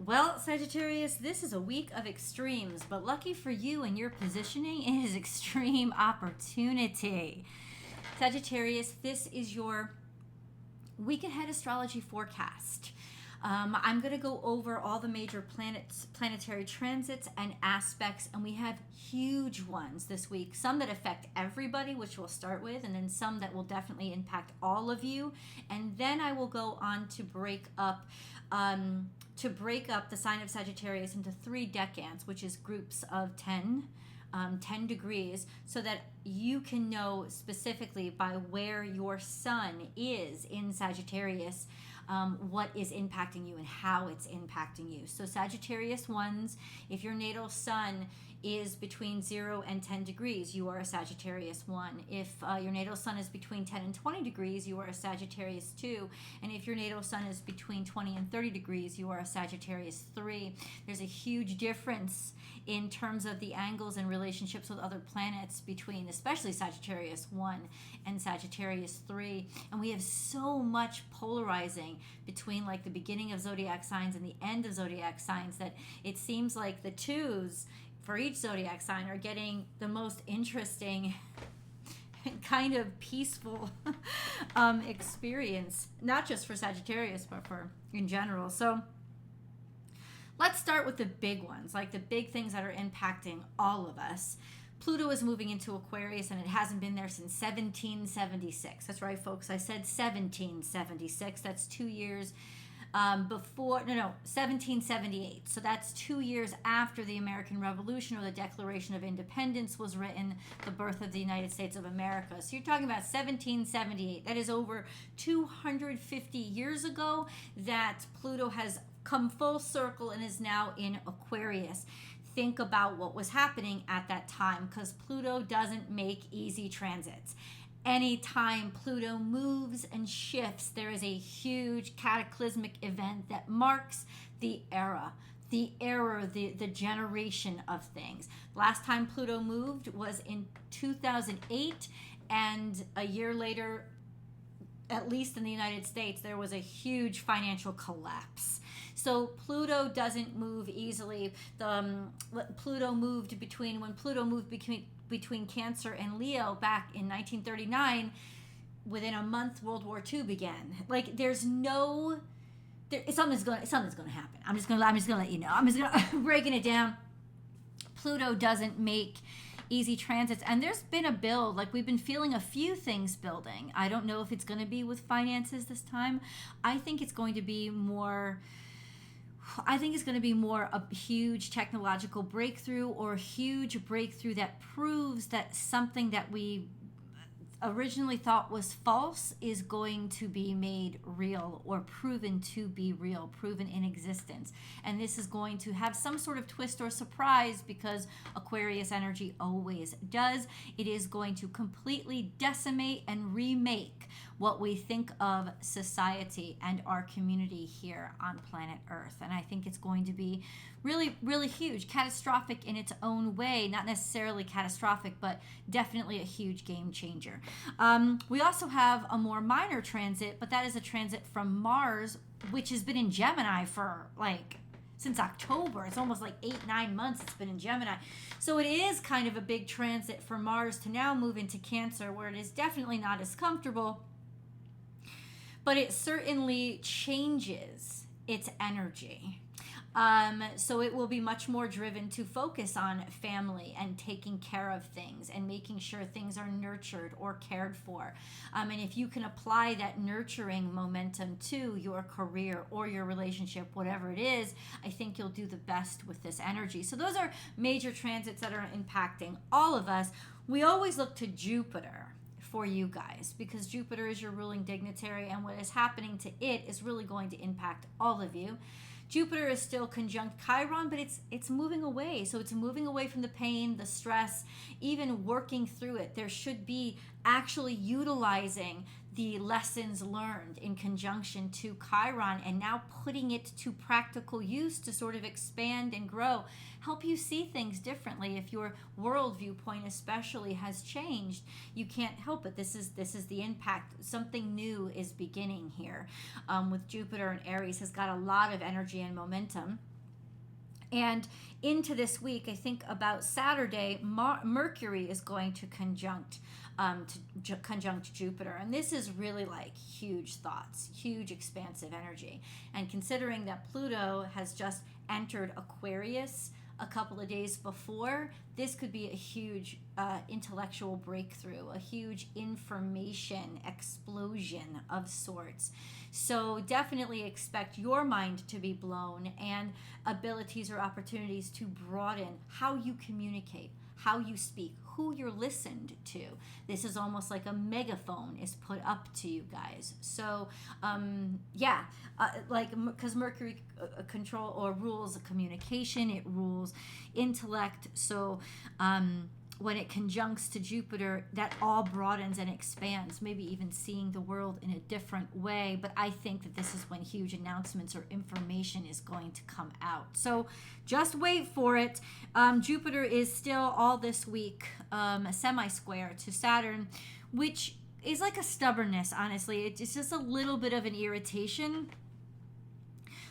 Well, Sagittarius, this is a week of extremes, but lucky for you and your positioning, it is extreme opportunity. Sagittarius, this is your week ahead astrology forecast. I'm going to go over all the major planetary transits and aspects, and we have huge ones this week. Some that affect everybody, which we'll start with, and then some that will definitely impact all of you. And then I will go on to break up the sign of Sagittarius into 3 decans, which is groups of 10 degrees, so that you can know specifically by where your sun is in Sagittarius, what is impacting you and how it's impacting you. So Sagittarius ones, if your natal sun is between 0 and 10 degrees, you are a Sagittarius 1. If your natal sun is between 10 and 20 degrees, you are a Sagittarius 2. And if your natal sun is between 20 and 30 degrees, you are a Sagittarius 3. There's a huge difference in terms of the angles and relationships with other planets between especially Sagittarius 1 and Sagittarius 3. And we have so much polarizing between like the beginning of zodiac signs and the end of zodiac signs that it seems like the twos for each zodiac sign are getting the most interesting kind of peaceful experience, not just for Sagittarius, but for in general. So let's start with the big ones, like the big things that are impacting all of us. Pluto is moving into Aquarius, and it hasn't been there since 1776. That's right, folks. I said 1776. That's 2 years before, 1778. So that's 2 years after the American Revolution or the Declaration of Independence was written, the birth of the United States of America. So you're talking about 1778. That is over 250 years ago that Pluto has come full circle and is now in Aquarius. Think about what was happening at that time, because Pluto doesn't make easy transits. Anytime Pluto moves and shifts, there is a huge cataclysmic event that marks the era, the generation of things. Last time Pluto moved was in 2008, and a year later, at least in the United States, there was a huge financial collapse. So Pluto doesn't move easily. When Pluto moved between Cancer and Leo back in 1939, within a month World War II began. Like something's going to happen. I'm just going to let you know. I'm just going to breaking it down. Pluto doesn't make easy transits, and there's been a build. Like, we've been feeling a few things building. I don't know if it's going to be with finances this time. I think it's going to be more a huge technological breakthrough, or a huge breakthrough that proves that something that we originally thought was false is going to be made real, or proven to be real, proven in existence. And this is going to have some sort of twist or surprise, because Aquarius energy always does. It is going to completely decimate and remake what we think of society and our community here on planet Earth. And I think it's going to be really, really huge, catastrophic in its own way. Not necessarily catastrophic, but definitely a huge game changer. We also have a more minor transit, but that is a transit from Mars, which has been in Gemini for since October. It's almost like 8-9 months it's been in Gemini. So it is kind of a big transit for Mars to now move into Cancer, where it is definitely not as comfortable, but it certainly changes its energy. So it will be much more driven to focus on family and taking care of things and making sure things are nurtured or cared for. And if you can apply that nurturing momentum to your career or your relationship, whatever it is, I think you'll do the best with this energy. So those are major transits that are impacting all of us. We always look to Jupiter for you guys, because Jupiter is your ruling dignitary, and what is happening to it is really going to impact all of you. Jupiter is still conjunct Chiron, but it's moving away. So it's moving away from the pain, the stress, even working through it. There should be actually utilizing the lessons learned in conjunction to Chiron, and now putting it to practical use to sort of expand and grow, help you see things differently. If your world viewpoint especially has changed, you can't help it. This is the impact. Something new is beginning here with Jupiter, and Aries has got a lot of energy and momentum. And into this week, I think about Saturday, Mercury is going to conjunct Jupiter. And this is really like huge thoughts, huge expansive energy. And considering that Pluto has just entered Aquarius a couple of days before, this could be a huge intellectual breakthrough, a huge information explosion of sorts. So definitely expect your mind to be blown and abilities or opportunities to broaden how you communicate, how you speak, who you're listened to. This is almost like a megaphone is put up to you guys. So because Mercury control or rules communication, it rules intellect. So when it conjuncts to Jupiter, that all broadens and expands, maybe even seeing the world in a different way. But I think that this is when huge announcements or information is going to come out. So just wait for it. Jupiter is still all this week a semi-square to Saturn, which is like a stubbornness, honestly. It's just a little bit of an irritation,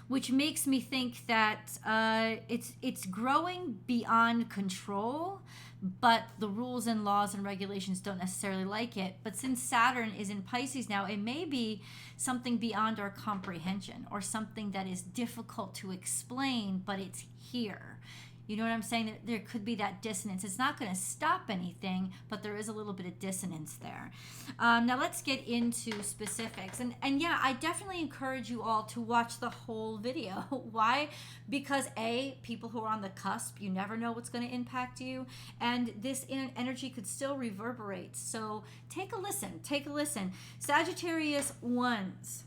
which makes me think that it's growing beyond control, but the rules and laws and regulations don't necessarily like it. But since Saturn is in Pisces now, it may be something beyond our comprehension or something that is difficult to explain, but it's here. You know what I'm saying? There could be that dissonance. It's not going to stop anything, but there is a little bit of dissonance there. Now let's get into specifics. And yeah, I definitely encourage you all to watch the whole video. Why? Because people who are on the cusp, you never know what's going to impact you. And this energy could still reverberate. So take a listen. Take a listen. Sagittarius ones.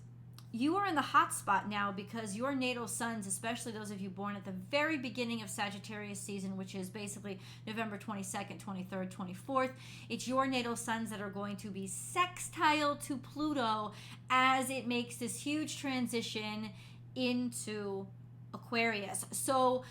You are in the hot spot now because your natal suns, especially those of you born at the very beginning of Sagittarius season, which is basically November 22nd, 23rd, 24th, it's your natal suns that are going to be sextile to Pluto as it makes this huge transition into Aquarius. So,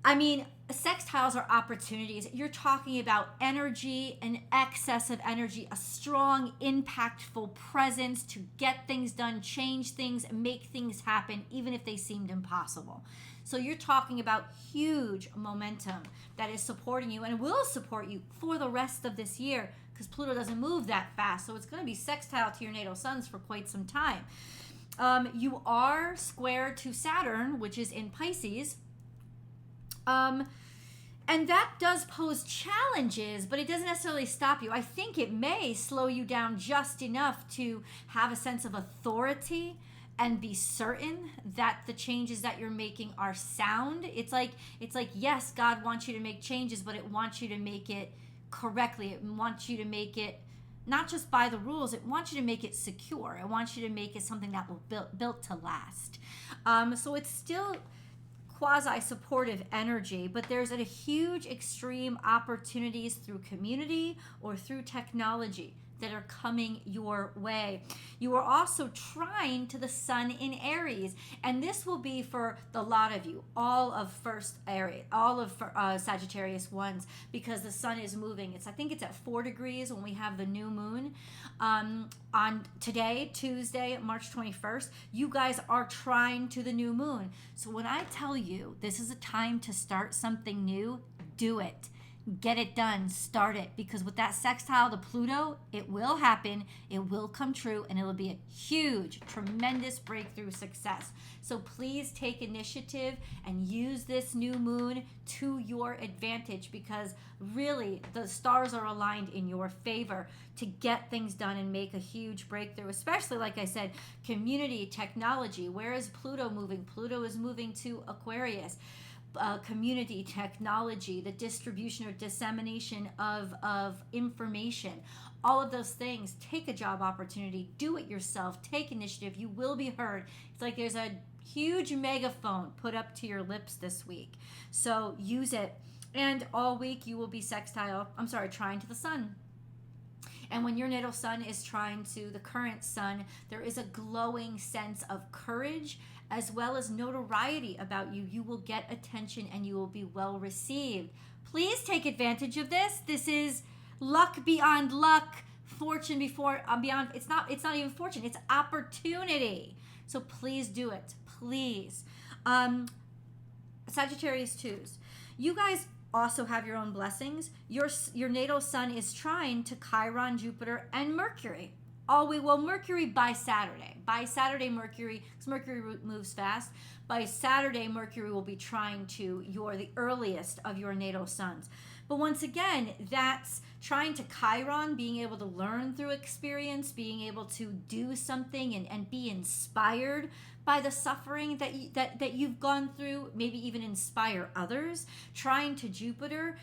I mean, sextiles are opportunities. You're talking about energy, an excess of energy, a strong, impactful presence to get things done, change things, make things happen, even if they seemed impossible. So you're talking about huge momentum that is supporting you and will support you for the rest of this year because Pluto doesn't move that fast. So it's going to be sextile to your natal suns for quite some time. You are square to Saturn, which is in Pisces. And that does pose challenges, but it doesn't necessarily stop you. I think it may slow you down just enough to have a sense of authority and be certain that the changes that you're making are sound. It's like, yes, God wants you to make changes, but it wants you to make it correctly. It wants you to make it not just by the rules, it wants you to make it secure. It wants you to make it something that will built to last. So it's still quasi-supportive energy, but there's a huge extreme opportunities through community or through technology that are coming your way. You are also trine to the sun in Aries, and this will be for the lot of you, all of Sagittarius ones, because the sun is moving. I think it's at 4 degrees when we have the new moon. On today, Tuesday, March 21st, you guys are trine to the new moon. So when I tell you this is a time to start something new, do it. Get it done, start it, because with that sextile to Pluto, it will happen, it will come true, and it'll be a huge, tremendous breakthrough success. So please take initiative and use this new moon to your advantage, because really the stars are aligned in your favor to get things done and make a huge breakthrough, especially, like I said, community, technology. Where is Pluto moving? Pluto is moving to Aquarius. Community, technology, the distribution or dissemination of information, all of those things. Take a job opportunity, do it yourself, take initiative, you will be heard. It's like there's a huge megaphone put up to your lips this week, so use it. And all week you will be trine to the sun. And when your natal sun is trine to the current sun, there is a glowing sense of courage as well as notoriety about you. You will get attention and you will be well received. Please take advantage of this. This is luck beyond luck, fortune beyond. It's not even fortune. It's opportunity. So please do it. Please. Sagittarius 2s, you guys also have your own blessings. Your natal sun is trine to Chiron, Jupiter, and Mercury. Mercury by Saturday. By Saturday, Mercury, because Mercury moves fast, by Saturday, Mercury will be trine to the earliest of your natal suns. But once again, that's trying to Chiron, being able to learn through experience, being able to do something and be inspired by the suffering that you've gone through, maybe even inspire others. Trying to Jupiter,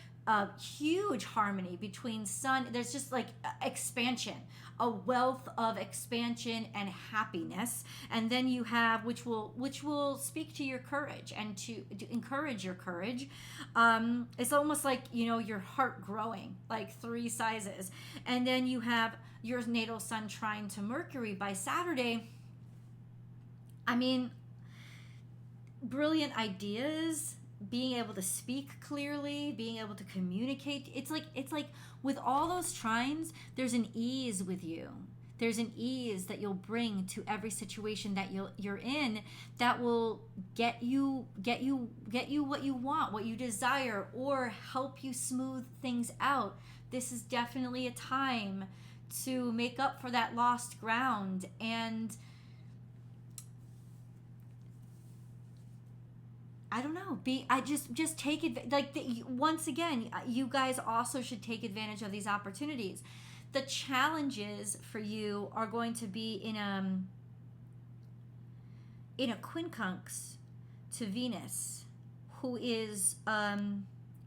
huge harmony between sun. There's just like expansion, a wealth of expansion and happiness. And then you have, which will speak to your courage and to encourage your courage. It's almost like, your heart growing like 3 sizes. And then you have your natal sun trine to Mercury by Saturday. I mean, brilliant ideas, being able to speak clearly, being able to communicate. It's like with all those trines, there's an ease with you. There's an ease that you'll bring to every situation that you're in that will get you what you want, what you desire, or help you smooth things out. This is definitely a time to make up for that lost ground. And I don't know. Just take it. Once again, you guys also should take advantage of these opportunities. The challenges for you are going to be in a quincunx to Venus, who is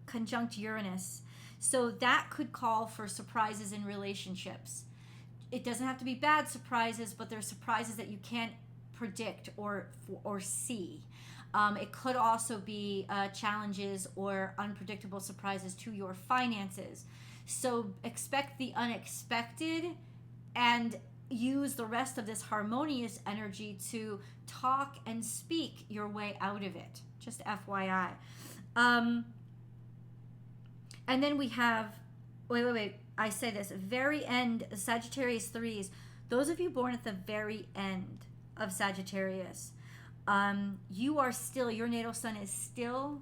conjunct Uranus. So that could call for surprises in relationships. It doesn't have to be bad surprises, but there's surprises that you can't predict or see. It could also be challenges or unpredictable surprises to your finances. So expect the unexpected and use the rest of this harmonious energy to talk and speak your way out of it. Just FYI. And then we have, wait. I say this, very end, Sagittarius 3s. Those of you born at the very end of Sagittarius, your natal sun is still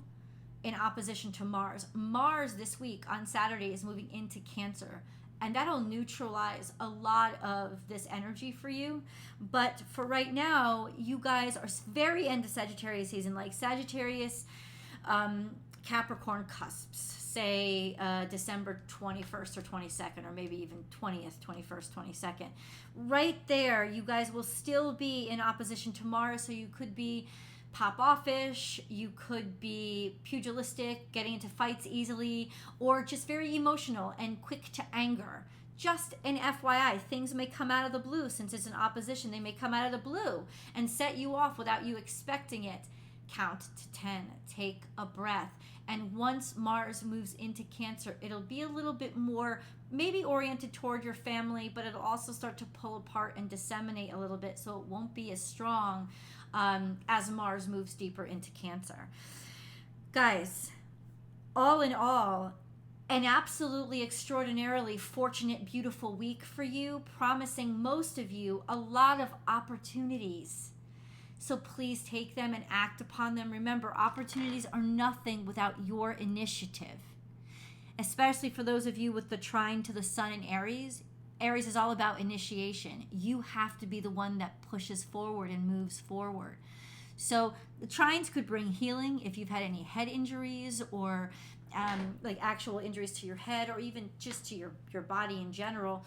in opposition to Mars. Mars this week on Saturday is moving into Cancer, and that'll neutralize a lot of this energy for you. But for right now, you guys are very end of Sagittarius season, like Sagittarius, Capricorn cusps, say December 21st or 22nd, or maybe even 20th, 21st, 22nd. Right there, you guys will still be in opposition to Mars, so you could be pop-offish, you could be pugilistic, getting into fights easily, or just very emotional and quick to anger. Just an FYI, things may come out of the blue. Since it's an opposition, they may come out of the blue and set you off without you expecting it. Count to 10, take a breath. And once Mars moves into Cancer, it'll be a little bit more maybe oriented toward your family, but it'll also start to pull apart and disseminate a little bit, so it won't be as strong as Mars moves deeper into Cancer. Guys, all in all, an absolutely extraordinarily fortunate, beautiful week for you, promising most of you a lot of opportunities. So please take them and act upon them. Remember, opportunities are nothing without your initiative. Especially for those of you with the trine to the sun in Aries. Aries is all about initiation. You have to be the one that pushes forward and moves forward. So the trines could bring healing if you've had any head injuries or like actual injuries to your head, or even just to your body in general.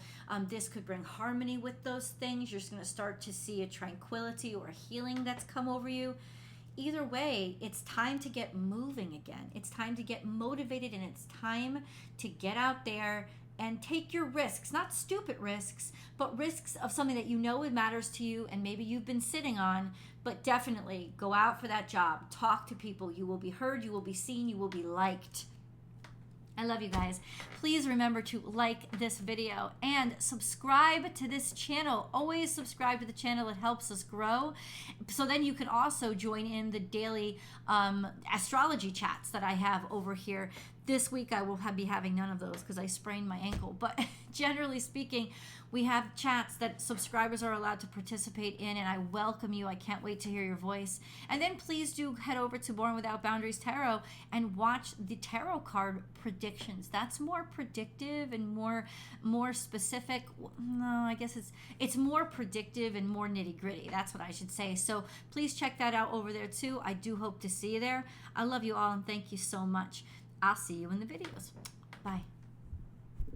This could bring harmony with those things. You're just going to start to see a tranquility or a healing that's come over you. Either way, it's time to get moving again. It's time to get motivated, and it's time to get out there and take your risks. Not stupid risks, but risks of something that you know it matters to you and maybe you've been sitting on. But definitely go out for that job. Talk to people. You will be heard. You will be seen. You will be liked. I love you guys. Please remember to like this video and subscribe to this channel. Always subscribe to the channel. It helps us grow. So then you can also join in the daily astrology chats that I have over here. This week I will be having none of those because I sprained my ankle. But generally speaking, we have chats that subscribers are allowed to participate in, and I welcome you. I can't wait to hear your voice. And then please do head over to Born Without Boundaries Tarot and watch the tarot card predictions. That's more predictive and more specific. No, I guess it's more predictive and more nitty-gritty. That's what I should say. So please check that out over there too. I do hope to see you there. I love you all and thank you so much. I'll see you in the videos. Bye.